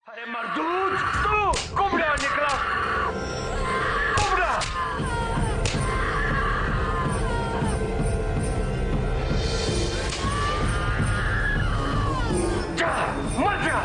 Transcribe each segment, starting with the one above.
अरे मर्दूद, तू कुबड़ा निकला, कुबड़ा। जा, मर जा।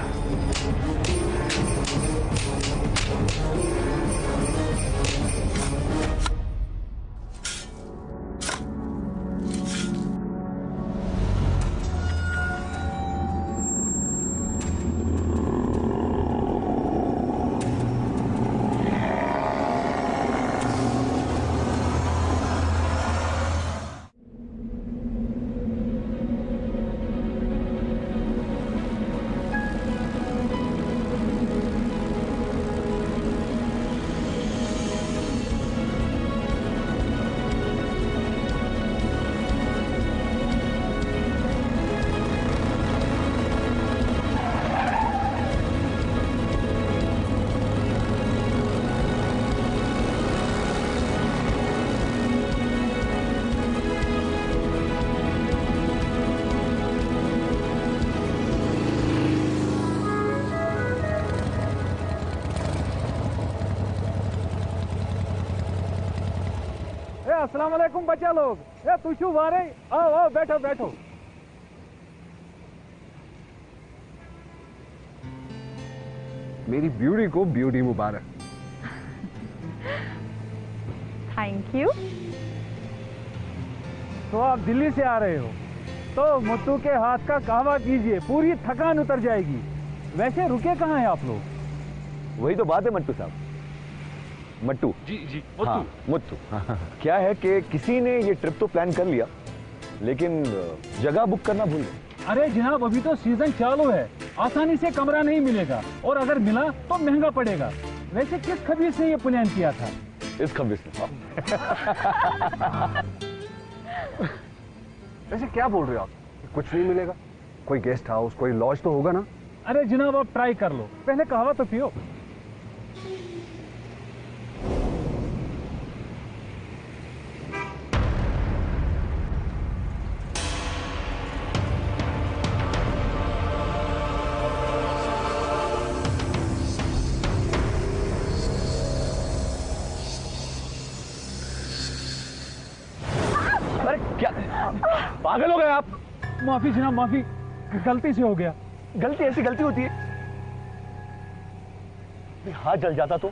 अस्सलाम वालेकुम बच्चा लोग। तू शू वारे, आओ आओ बैठो बैठो। मेरी ब्यूटी को ब्यूटी मुबारक। Thank you. तो आप दिल्ली से आ रहे हो तो मुत्तू के हाथ का कहवा कीजिए, पूरी थकान उतर जाएगी। वैसे रुके कहाँ हैं आप लोग? वही तो बात है मट्टू साहब। मट्टू जी जी, मुत्तू। हाँ, मुत्तू। क्या है कि किसी ने ये ट्रिप तो प्लान कर लिया, लेकिन जगह बुक करना भूल गए। अरे जनाब, अभी तो सीजन चालू है, आसानी से कमरा नहीं मिलेगा, और अगर मिला तो महंगा पड़ेगा। वैसे किस खबीर ने ये प्लान किया था? इस खबीर ने। वैसे क्या बोल रहे हो आप? कुछ नहीं मिलेगा? कोई गेस्ट हाउस, कोई लॉज तो होगा ना? अरे जनाब, आप ट्राई कर लो, पहले कहवा तो पियो। क्या पागल हो गए आप? माफी जनाब, माफी, गलती से हो गया। गलती ऐसी गलती होती है? हाथ जल जाता तो?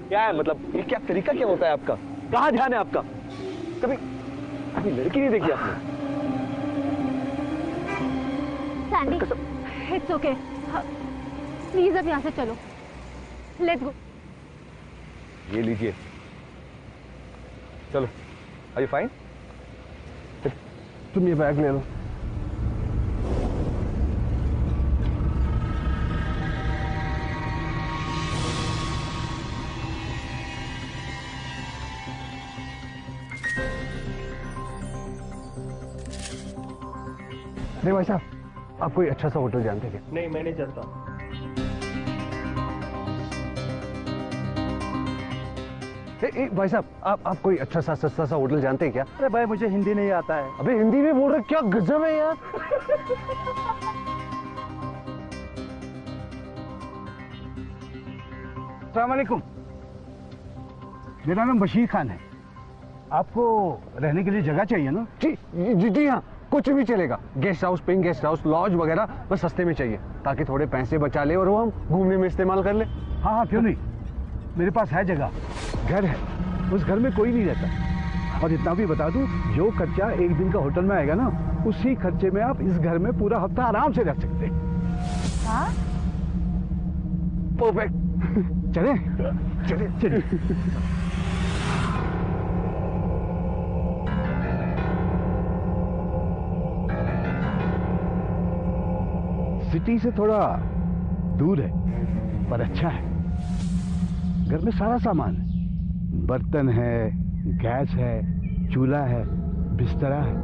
क्या है मतलब, ये क्या तरीका क्या होता है आपका? कहाँ ध्यान है आपका? कभी कभी लड़की नहीं देखी आपने? सैंडी, इट्स ओके, प्लीज अब यहाँ से चलो, लेट्स गो। ये लीजिए, चलो। Are you fine? तुम ये बैग ले लो। नहीं भाई साहब, आप कोई अच्छा सा होटल जानते हैं क्या? नहीं, मैं नहीं जानता। भाई साहब, आप कोई अच्छा सा सस्ता सा होटल जानते हैं क्या? अरे भाई, मुझे हिंदी नहीं आता है। अबे हिंदी में बोल रहे, क्या गजब है यार। अस्सलाम वालेकुम, मेरा नाम बशीर खान है। आपको रहने के लिए जगह चाहिए ना? जी जी जी हाँ, कुछ भी चलेगा। Guest house, pink guest house, lodge वगैरह, बस सस्ते में चाहिए, ताकि थोड़े पैसे बचा ले और वो हम घूमने में इस्तेमाल कर ले। हाँ हाँ, क्यों नहीं, मेरे पास है जगह, घर है, उस घर में कोई नहीं रहता। और इतना भी बता दूं, जो खर्चा एक दिन का होटल में आएगा ना, उसी खर्चे में आप इस घर में पूरा हफ्ता आराम से रह सकते हैं। हाँ? परफेक्ट। चले चले चले। सिटी से थोड़ा दूर है, पर अच्छा है। घर में सारा सामान है, बर्तन है, गैस है, चूल्हा है, बिस्तरा है।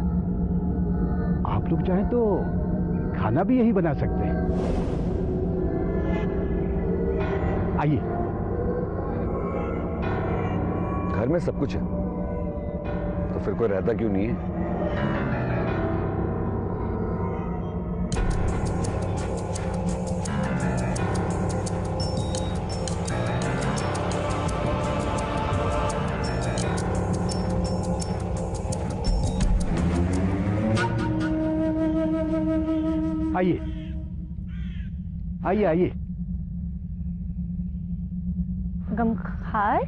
आप लोग चाहें तो खाना भी यही बना सकते हैं। आइए। घर में सब कुछ है, तो फिर कोई रहता क्यों नहीं है? आइए आइए आइए। गमखार?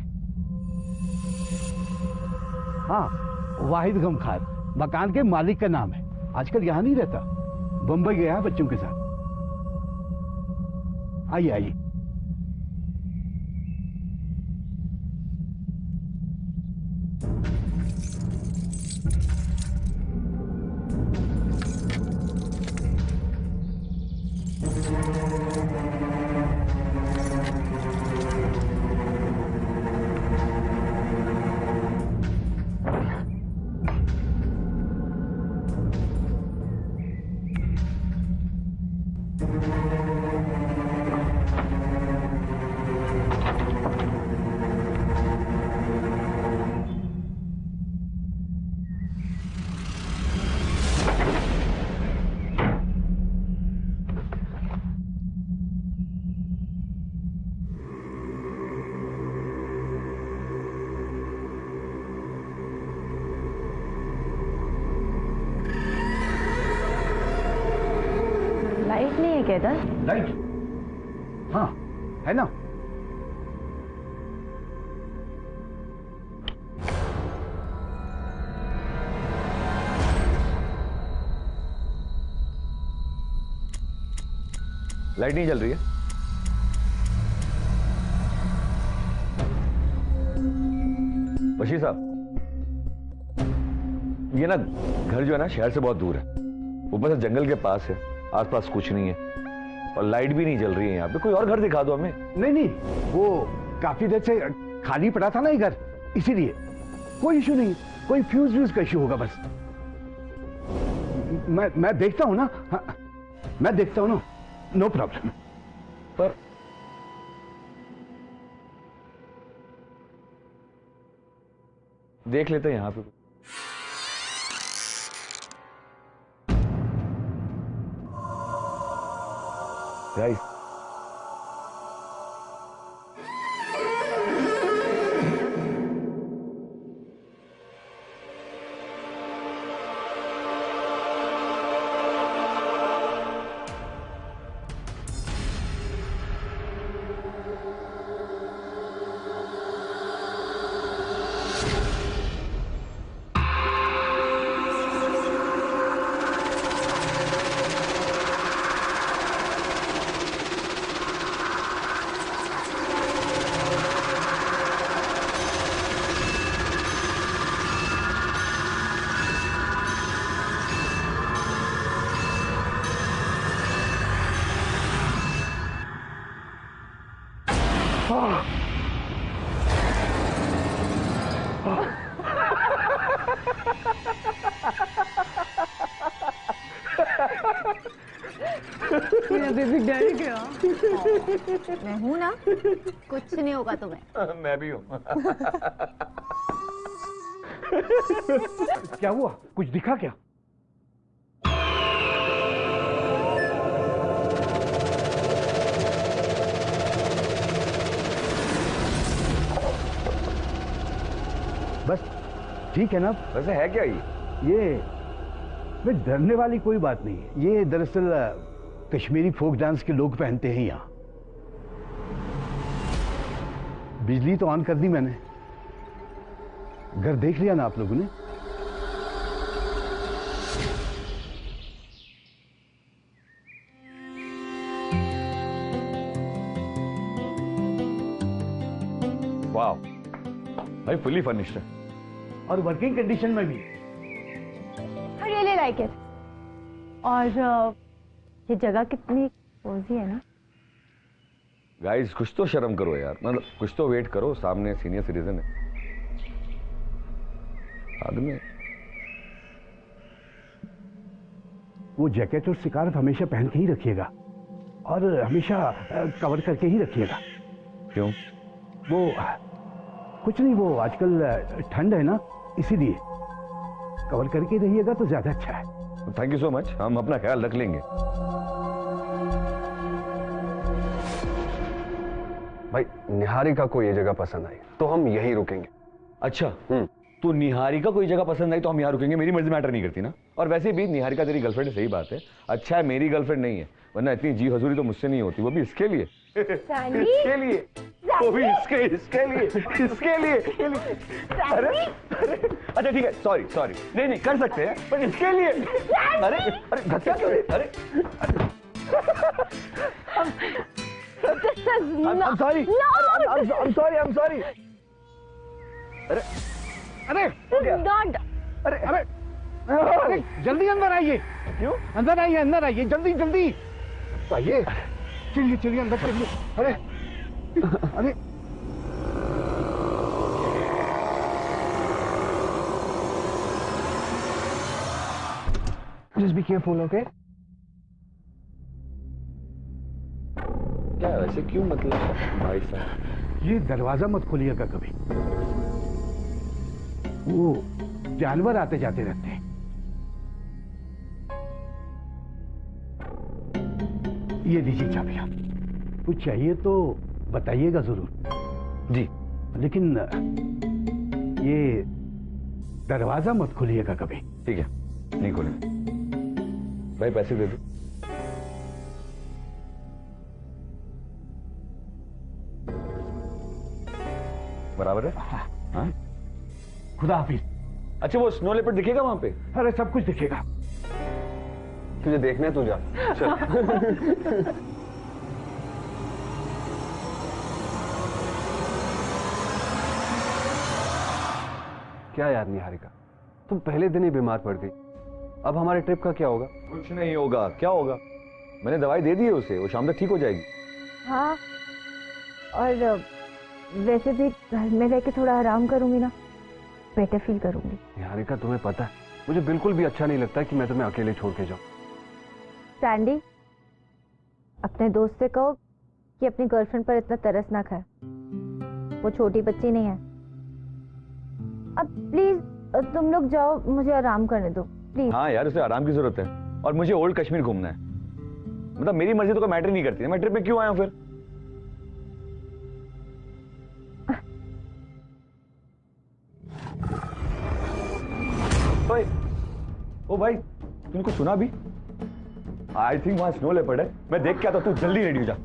हाँ, वाहिद गमखार मकान के मालिक का नाम है। आजकल यहां नहीं रहता, बंबई गया है बच्चों के साथ। आइए आइए। लाइट नहीं है क्या इधर? लाइट? हाँ है ना। लाइट नहीं जल रही है। बशीर साहब, ये ना घर जो है ना शहर से बहुत दूर है, ऊपर से जंगल के पास है, आसपास कुछ नहीं है और लाइट भी नहीं जल रही है यहाँ पे। कोई और घर दिखा दो हमें। नहीं नहीं, वो काफी देर से खाली पड़ा था ना ये घर, इसीलिए। कोई इशू नहीं, कोई फ्यूज का इशू होगा बस। मैं देखता हूँ ना। हाँ, मैं देखता हूँ ना, नो प्रॉब्लम। पर देख लेते हैं यहाँ पे। गाइस, मेरा बेबी डर गया। मैं हूं ना, कुछ नहीं होगा तुम्हें। मैं भी हूँ। क्या हुआ, कुछ दिखा क्या? बस ठीक है ना। वैसे है क्या ये डरने वाली कोई बात नहीं है। ये दरअसल कश्मीरी फोक डांस के लोग पहनते हैं यहाँ। बिजली तो ऑन कर दी मैंने। घर देख लिया ना आप लोगों ने? वाह भाई, फुली फर्निश्ड है और वर्किंग कंडीशन में भी। I really like it. और ये जगह कितनी कोजी है ना। गाइस, कुछ तो शर्म करो यार, मतलब कुछ तो वेट करो, सामने सीनियर सिटीजन है आदमी। वो जैकेट और स्कार्फ हमेशा पहन के ही रखिएगा और हमेशा कवर करके ही रखिएगा। क्यों? वो कुछ नहीं, वो आजकल ठंड है ना, इसीलिए कवर करके रहिएगा तो ज्यादा अच्छा है। थैंक यू सो मच, हम अपना ख्याल रख लेंगे। भाई, निहारिका को ये जगह पसंद आई तो हम यहीं रुकेंगे। अच्छा, तो निहारिका कोई जगह पसंद आई तो हम यहाँ रुकेंगे, मेरी मर्जी मैटर नहीं करती ना। और वैसे भी निहारिका तेरी गर्लफ्रेंड है, सही बात है। अच्छा है मेरी गर्लफ्रेंड नहीं है, वरना इतनी जी हजूरी तो मुझसे नहीं होती, वो भी इसके लिए। सैंडी, इसके लिए, वो भी इसके लिए। अरे अच्छा ठीक है, सॉरी नहीं कर सकते हैं, पर इसके लिए। अरे धक्का क्यों? अरे this is I'm sorry. No, I'm sorry. अरे this is not. अरे जल्दी अंदर आइए। क्यों? अंदर आइए जल्दी आइए। चलिए अंदर चलिए। अरे Just be careful, okay? क्या वैसे क्यों, मतलब भाई साहब? ये दरवाजा मत खोलिएगा कभी, वो जानवर आते जाते रहते हैं। ये लीजिए चाबियां, कुछ चाहिए तो बताइएगा जरूर जी। लेकिन ये दरवाजा मत खोलिएगा कभी। ठीक है, नहीं खोलेंगे। भाई पैसे दे दो। बराबर है? हाँ? खुदा हाफिज। अच्छा वो स्नो लेपर्ड दिखेगा वहां पे? अरे सब कुछ दिखेगा। तुझे देखना है, तू जा। क्या यार निहारिका, तुम पहले दिन ही बीमार पड़ गई, अब हमारे ट्रिप का क्या होगा? कुछ नहीं होगा। क्या होगा? मैंने दवाई दे दी है उसे, वो शाम तक ठीक हो जाएगी। हाँ, और वैसे भी घर में रह के थोड़ा आराम करूंगी ना, बेटर फील करूंगी। निहारिका तुम्हें पता है, मुझे बिल्कुल भी अच्छा नहीं लगता कि मैं तुम्हें अकेले छोड़ के जाऊं। सैंडी, अपने दोस्त से कहो कि अपनी गर्लफ्रेंड पर इतना तरस ना खाए, वो छोटी बच्ची नहीं है। अब प्लीज तुम लोग जाओ, मुझे आराम करने दो प्लीज। हाँ यार, उसे आराम की जरूरत है, और मुझे ओल्ड कश्मीर घूमना है। मतलब मेरी मर्जी तो कोई मैटर नहीं करती है, मैं ट्रिप में क्यों आया हूं फिर? ओए, ओ भाई, तूने कुछ सुना भी? आई थिंक वहां स्नो लेपर्ड है, मैं देख के आता हूं, तू जल्दी रेडी हो जा।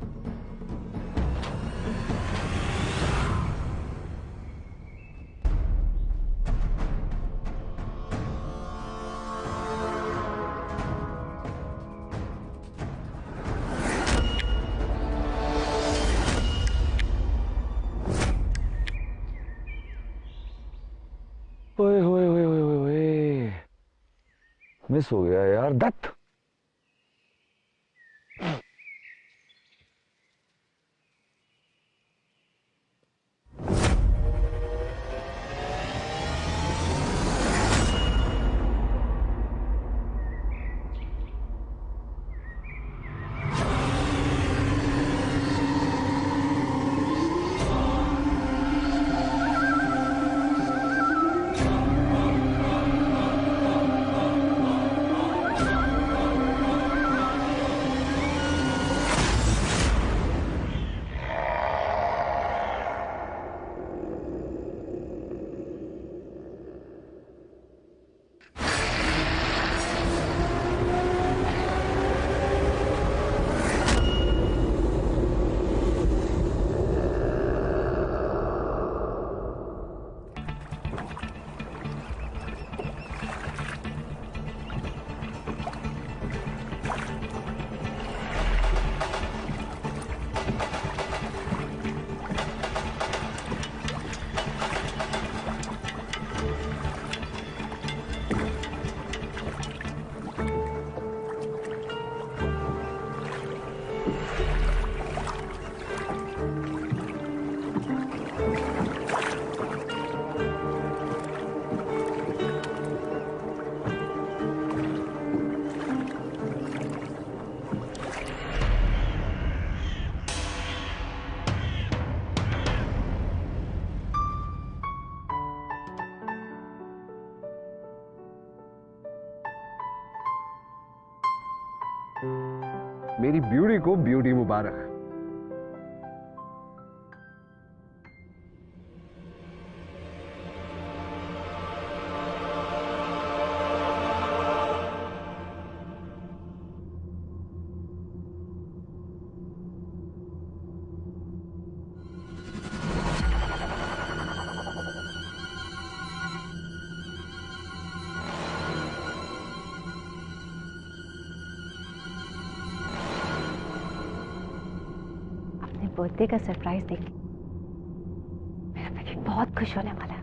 ओए ओए ओए ओए ओए, मिस हो गया यार, दत्त। मेरी ब्यूटी को ब्यूटी मुबारक। बर्थडे का सरप्राइज देके मेरा पति बहुत खुश होने वाला है।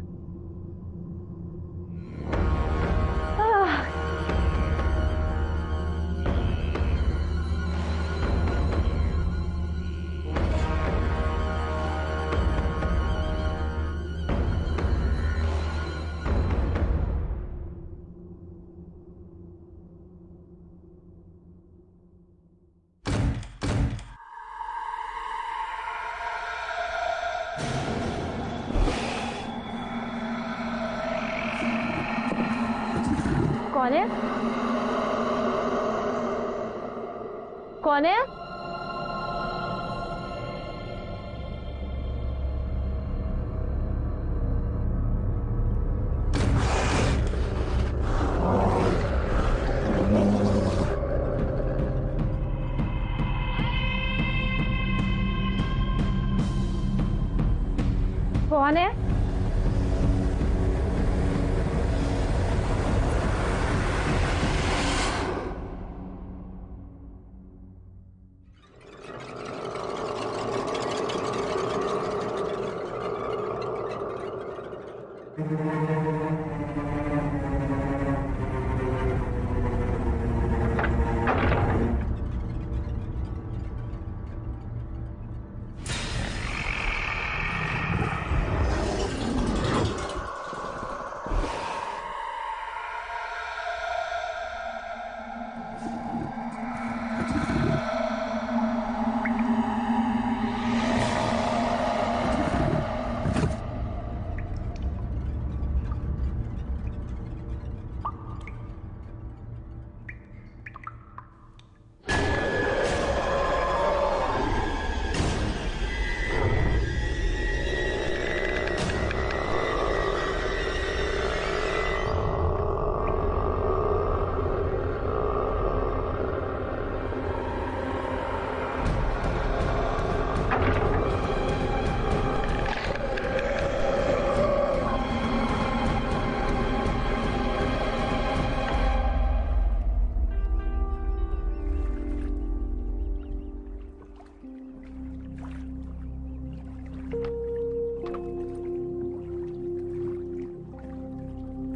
कौन है? कौन है? कौन है?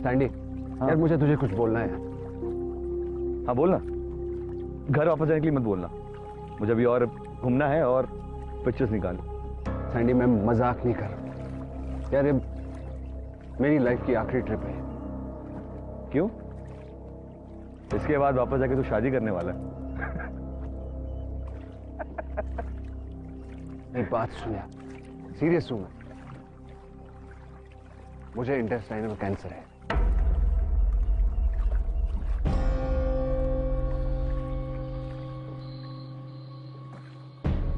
सैंडी, यार मुझे तुझे कुछ बोलना है। हाँ बोलना। घर वापस जाने के लिए मत बोलना, मुझे अभी और घूमना है और पिक्चर्स निकालना। सैंडी, मैं मजाक नहीं कर रहा यार, ये मेरी लाइफ की आखिरी ट्रिप है। क्यों? इसके बाद वापस जाके तू शादी करने वाला है? एक बात सुनिए, सीरियस हूं मैं। मुझे इंटेस्टाइनल कैंसर है।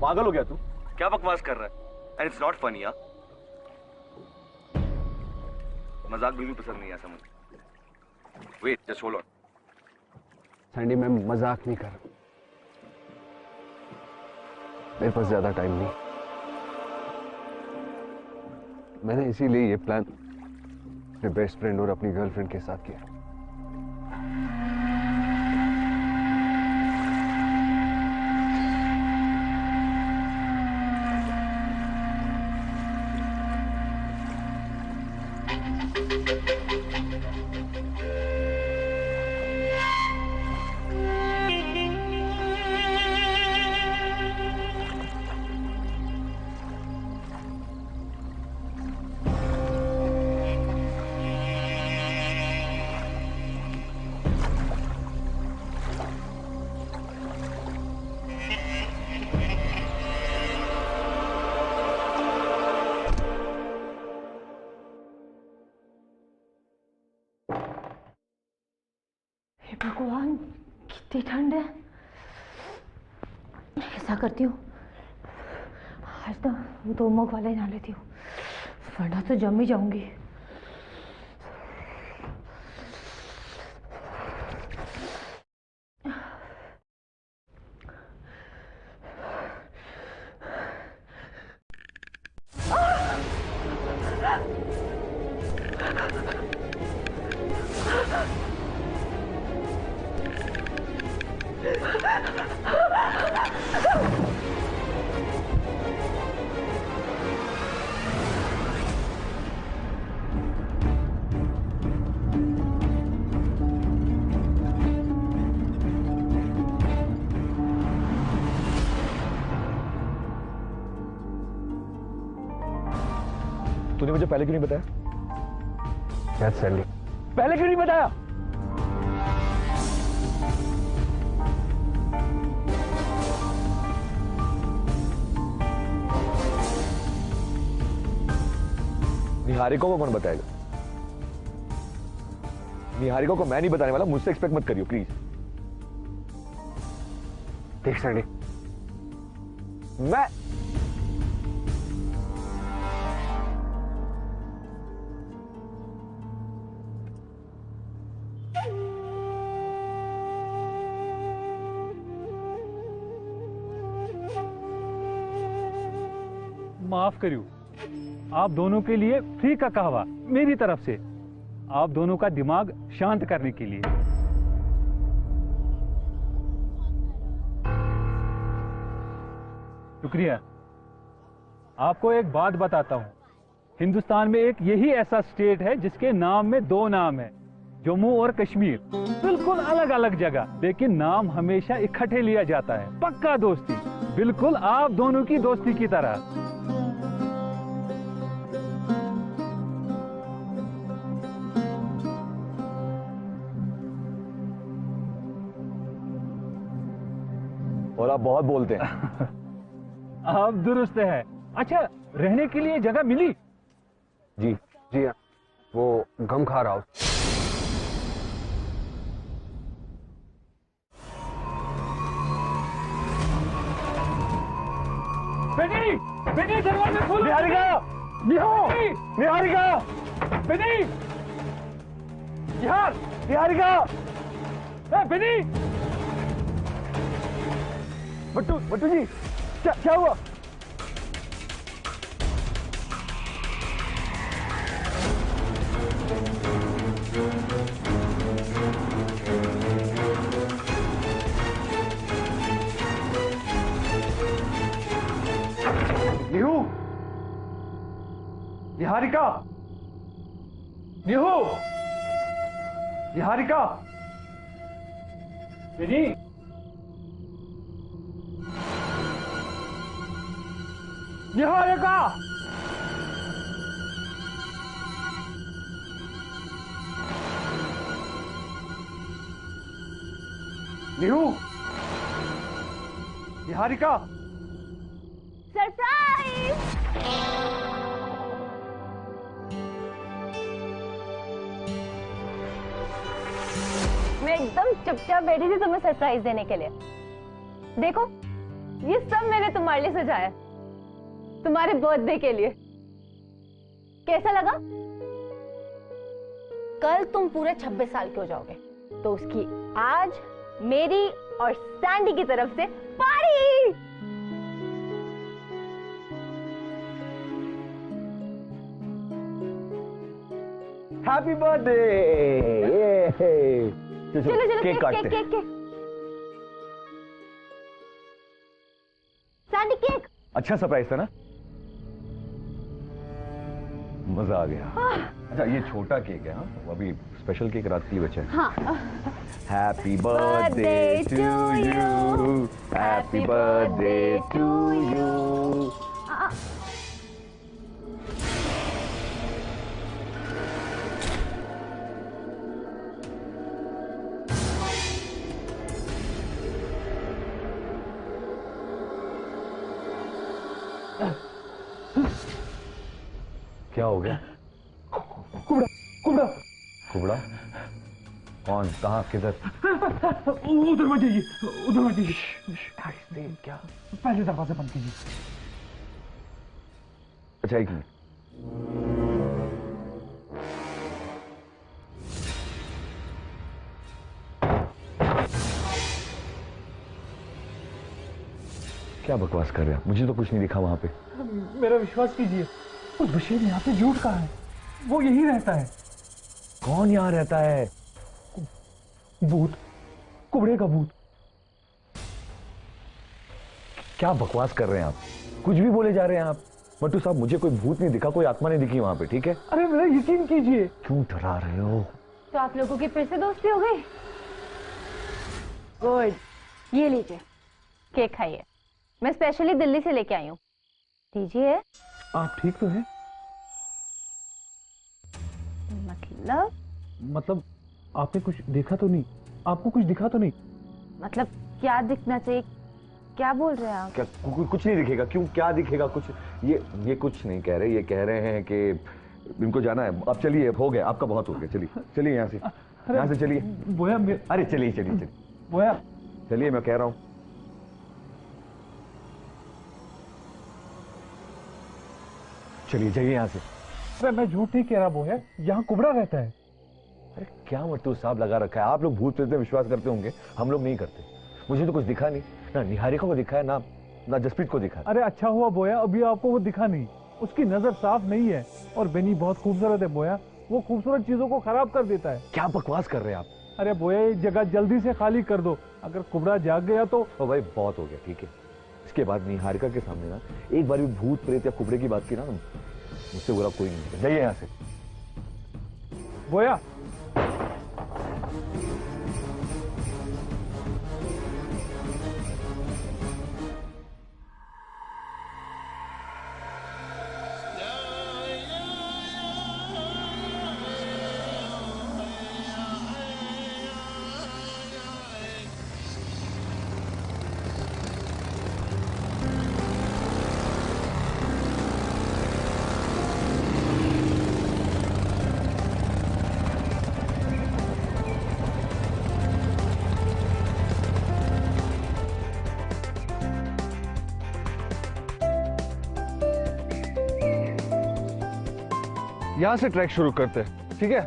पागल हो गया तू? क्या बकवास कर रहा है? And it's not funny. यार मजाक बिल्कुल पसंद नहीं है ऐसा मुझे। Wait, just hold on. Sandy, मैं मजाक नहीं कर रहा, मेरे पास ज्यादा टाइम नहीं। मैंने इसीलिए ये प्लान अपने बेस्ट फ्रेंड और अपनी गर्लफ्रेंड के साथ किया। भगवान, कितनी ठंड है। ऐसा करती हूँ, आज तो 2 मग वाले नहा लेती हूँ, वरना तो जम ही जाऊंगी। तूने मुझे पहले क्यों नहीं बताया? Yes, Sandy. पहले क्यों नहीं बताया? निहारिका को कौन बताएगा? निहारिका को मैं नहीं बताने वाला, मुझसे एक्सपेक्ट मत करियो प्लीज। देख सैंडी, मैं माफ करियो, आप दोनों के लिए फ्री का कहवा मेरी तरफ से, आप दोनों का दिमाग शांत करने के लिए। शुक्रिया। आपको एक बात बताता हूं, हिंदुस्तान में एक यही ऐसा स्टेट है जिसके नाम में दो नाम है, जम्मू और कश्मीर। बिल्कुल अलग अलग जगह, लेकिन नाम हमेशा इकट्ठे लिया जाता है। पक्का दोस्ती, बिल्कुल आप दोनों की दोस्ती की तरह। और आप बहुत बोलते हैं। आप दुरुस्त है। अच्छा, रहने के लिए जगह मिली? जी जी हाँ, वो गम खा रहा हूँ। बेटी, बेटी दरवाजा खोलो। निहारिका! निहारिका! बेटी, निहार! निहारिका! बेटी, बट्टू जी, क्या हुआ? निहू, निहारिका, निहू, निहारिका, बेटी, निहारिका, निहू, निहारिका। सरप्राइज! मैं एकदम चुपचाप बैठी थी तुम्हें सरप्राइज देने के लिए। देखो, ये सब मैंने तुम्हारे लिए सजाया, तुम्हारे बर्थडे के लिए। कैसा लगा? कल तुम पूरे 26 साल के हो जाओगे, तो उसकी आज मेरी और सैंडी की तरफ से पार्टी। Happy birthday! चलो चलो, केक काटते। केक। Sandy, cake. अच्छा सरप्राइज था ना? मजा आ गया। अच्छा, ये छोटा केक है। हाँ, अभी स्पेशल केक रात के लिए बचा है। हाँ। Happy birthday to you, happy birthday to you. क्या हो गया? कुबड़ा, कुबड़ा? कौन? कहाँ? किधर? उधर मत जाइए, उधर मत जाइए। क्या? पहले दरवाजा बंद कीजिए। अच्छा, एक मिनट। क्या बकवास कर रहे हैं? मुझे तो कुछ नहीं दिखा वहां पे। मेरा विश्वास कीजिए, उस बशीर यहाँ पे झूठ कहा है, वो यही रहता है। कौन यहाँ रहता है? भूत, कुबड़े का भूत। क्या बकवास कर रहे हैं आप? कुछ भी बोले जा रहे हैं आप। बट्टू साहब, मुझे कोई भूत नहीं दिखा, कोई आत्मा नहीं दिखी वहां पे, ठीक है? अरे मेरा यकीन कीजिए। क्यों डरा रहे हो? तो आप लोगों की फिर से दोस्ती हो गई? गुड, ये लीजिए, केक खाइए। मैं स्पेशली दिल्ली से लेके आई हूँ। दीजिए। आप ठीक तो हैं? मतलब आपने कुछ देखा तो नहीं? आपको कुछ दिखा तो नहीं? मतलब क्या दिखना चाहिए? क्या बोल रहे हैं आप? क्या कुछ नहीं दिखेगा? क्यों, क्या दिखेगा? कुछ ये कुछ नहीं कह रहे, ये कह रहे हैं कि इनको जाना है। अब चलिए, हो गया आपका, बहुत हो गया, चलिए चलिए यहाँ से, यहाँ से चलिए। बोया अरे चलिए चलिए चलिए बोया, चलिए, मैं कह रहा हूँ। चलिए जाइए यहाँ से। अरे मैं झूठ नहीं कह रहा बोया, यहाँ कुबड़ा रहता है। अरे क्या मट्टू साहब लगा रखा है? आप लोग भूत प्रेत में विश्वास करते होंगे, हम लोग नहीं करते। मुझे तो कुछ दिखा नहीं, ना निहारिका को दिखा है, ना जसप्रीत को दिखा है। अरे अच्छा हुआ बोया, अभी आपको वो दिखा नहीं। उसकी नजर साफ नहीं है, और बेनी बहुत खूबसूरत है बोया, वो खूबसूरत चीजों को खराब कर देता है। क्या बकवास कर रहे हैं आप? अरे बोया, ये जगह जल्दी से खाली कर दो, अगर कुबड़ा जाग गया तो। ओ भाई बहुत हो गया, ठीक है। इसके बाद निहारिका के सामने ना एक बार भी भूत प्रेत या कुबड़े की बात की ना, मुझसे बुरा कोई नहीं। जाइए यहाँ से। बोया, यहाँ से ट्रैक शुरू करते हैं, ठीक है?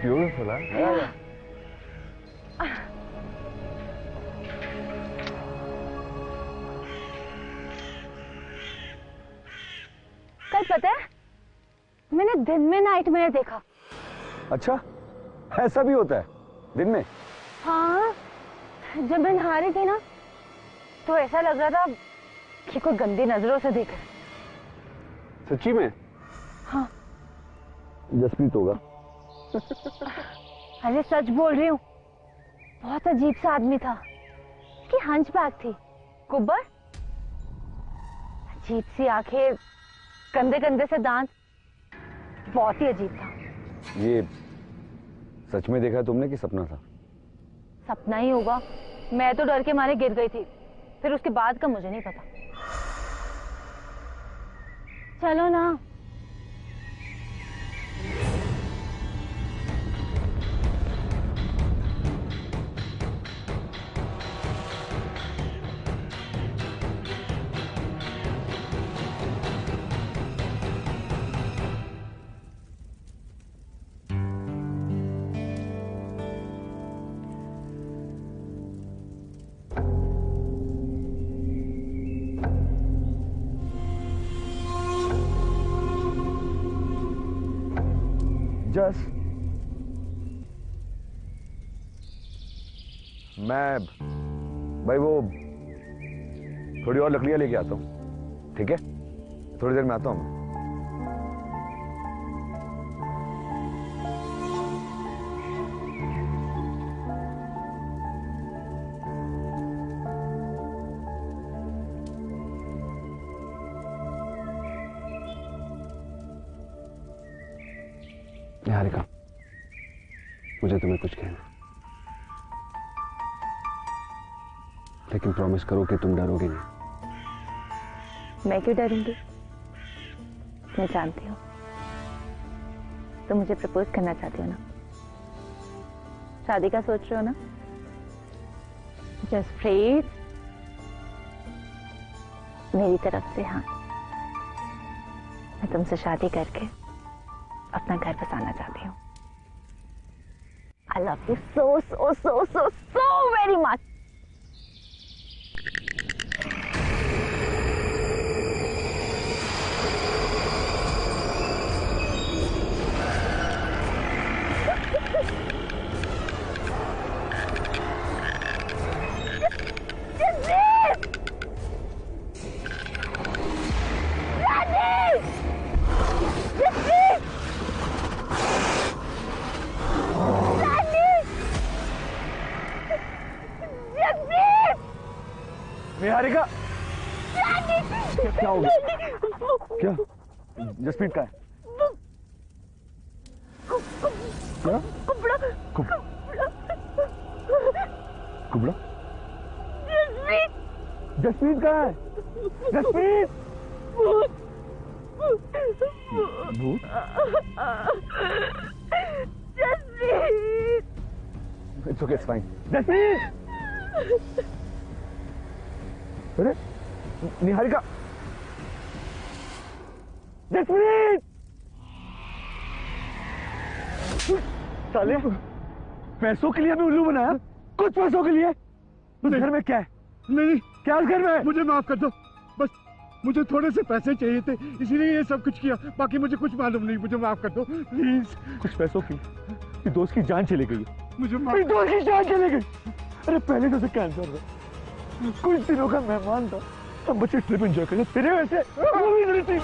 ब्यूटीफुल है। कल पता है, मैंने दिन में नाइटमेयर देखा। अच्छा, ऐसा भी होता है दिन में? हाँ, जब मैं नहा रही थी ना, तो ऐसा लग रहा था कि कोई गंदी नजरों से देख रहा है। सच्ची में? हाँ। जसप्रीत होगा। अरे सच बोल रही हूँ, बहुत अजीब सा आदमी था। उसकी हंचबैक थी, कुब्बर, अजीब सी आंखें, गंदे गंदे से दांत, बहुत ही अजीब था। ये सच में देखा तुमने कि सपना था? सपना ही होगा, मैं तो डर के मारे गिर गई थी, फिर उसके बाद का मुझे नहीं पता। चलो ना। जस, मैं भाई वो थोड़ी और लकड़ियां लेके आता हूँ, ठीक है? थोड़ी देर में आता हूँ। निहारिका, मुझे तुम्हें कुछ कहना, लेकिन प्रॉमिस करो कि तुम डरोगे नहीं। मैं क्यों डरूंगी? मैं जानती हूँ तुम मुझे प्रपोज करना चाहती हो ना, शादी का सोच रहे हो ना? जसप्रीत, मेरी तरफ से हाँ, मैं तुमसे शादी करके अपना घर बसाना चाहती हूँ। I love you so very much. Niharika क्या हो गया? क्या? जसप्रीत का है? क्या? कुबड़ा जसप्रीत कहाँ है? जसप्रीत भूत Jaspreet it's okay, it's fine. Jaspreet अरे निहारिका जसप्रीत साले पैसों के लिए हमें उल्लू बनाया, कुछ पैसों के लिए। घर में क्या है? नहीं, क्या है घर में? मुझे माफ कर दो, बस मुझे थोड़े से पैसे चाहिए थे, इसीलिए ये सब कुछ किया। बाकी मुझे कुछ मालूम नहीं, मुझे माफ कर दो प्लीज। कुछ पैसों की दोस्त की जान चली गई। मुझे मेरी दोस्त की जान चली गई। अरे पहले तो उसे कैंसर था, कुछ दिनों का मेहमान था, हम बच्चे ट्रिप एंजॉय कर रहे, तेरे वैसे वो भी नहीं थी।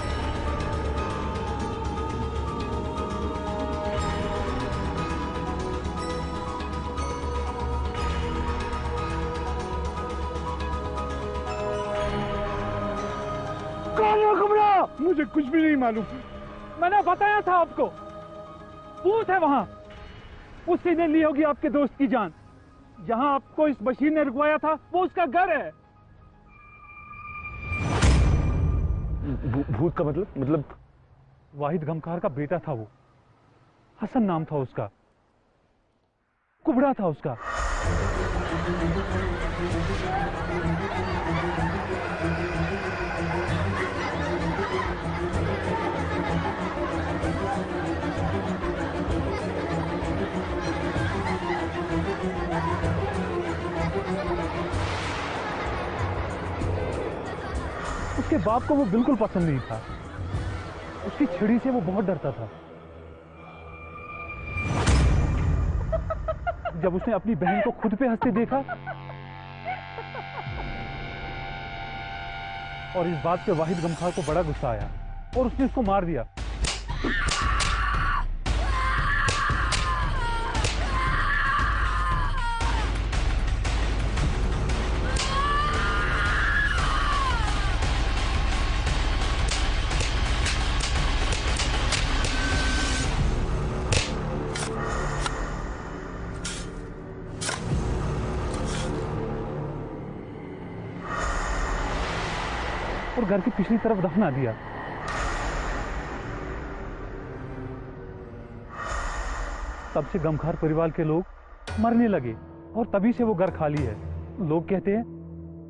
कौन है कुबड़ा? मुझे कुछ भी नहीं मालूम। मैंने बताया था आपको, भूत है वहां। उसी ने ली होगी आपके दोस्त की जान। जहां आपको इस बशीर ने रुकवाया था वो उसका घर है। भूत का मतलब वाहिद गमखार का बेटा था वो, हसन नाम था उसका, कुबड़ा था उसका। उसके बाप को वो बिल्कुल पसंद नहीं था, उसकी छड़ी से वो बहुत डरता था। जब उसने अपनी बहन को खुद पे हंसते देखा और इस बात पे वाहिद गमखार को बड़ा गुस्सा आया और उसने उसको मार दिया। और घर की पिछली तरफ दफना दिया। तब से गमखार परिवार के लोग मरने लगे और तभी से वो घर खाली है। लोग कहते हैं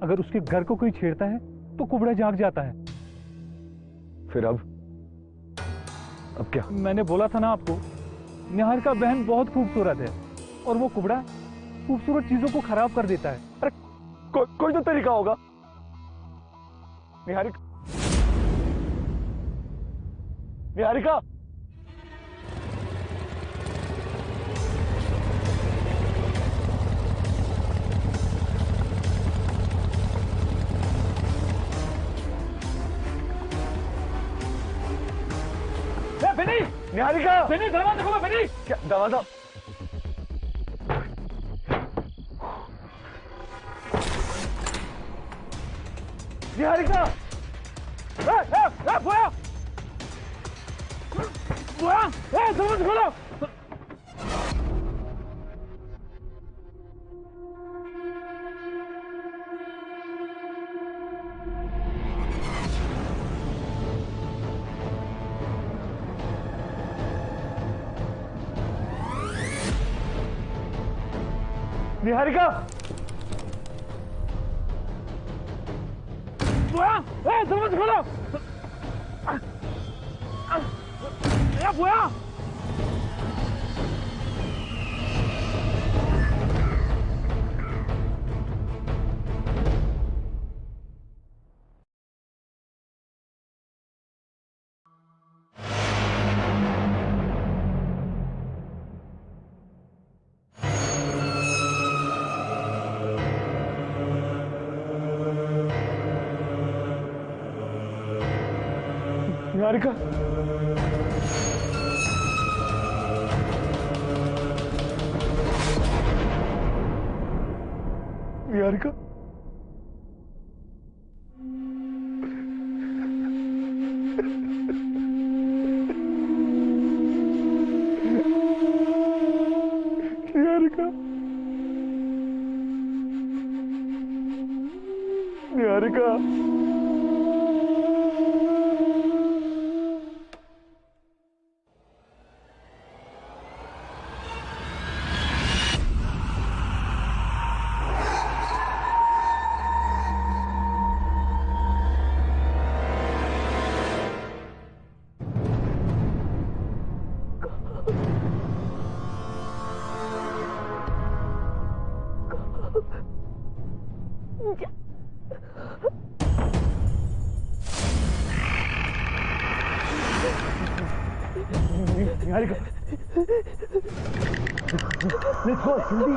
अगर उसके घर को कोई छेड़ता है तो कुबड़ा जाग जाता है। फिर अब क्या? मैंने बोला था ना आपको, निहारिका बहन बहुत खूबसूरत है और वो कुबड़ा खूबसूरत चीजों को खराब कर देता है। अरे कोई तो तरीका होगा। निहारिका बेनी, निहारिका बेनी दरवाजा खोलो बेनी। क्या दरवाजा? निहारिका बुआ दरवाजा खोलो। निहारिका दरवाजा खोलो। बुआ निहारिका निहारिका निहारिका, निहारिका, लेट्स गो जल्दी।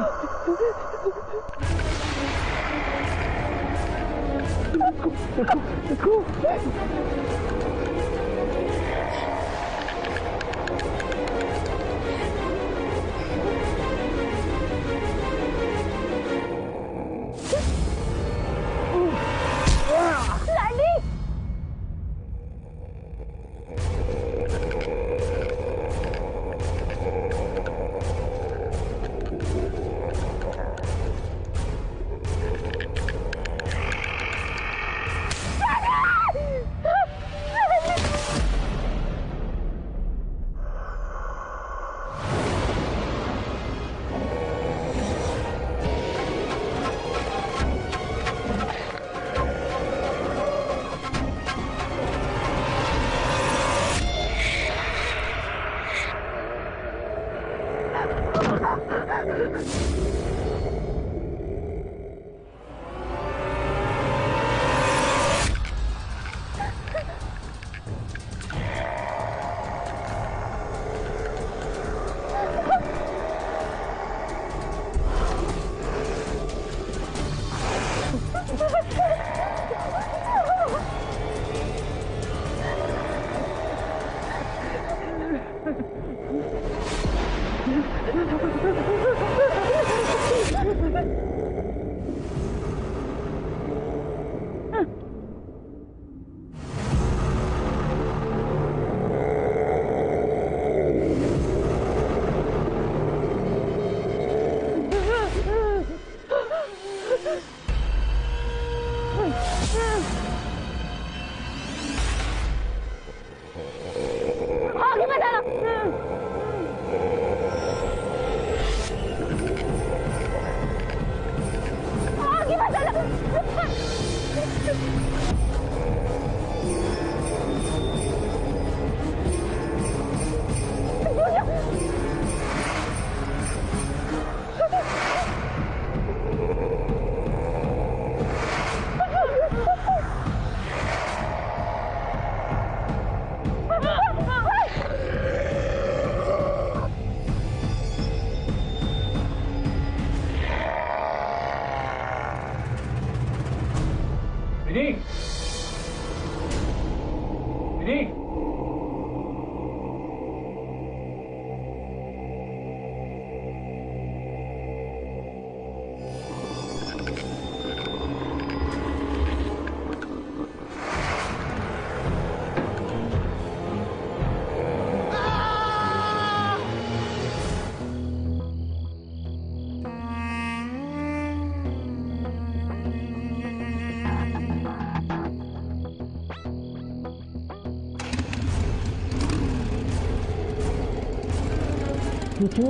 देखो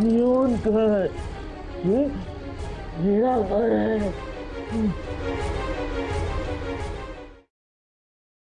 नियोन घर, ये मेरा घर है।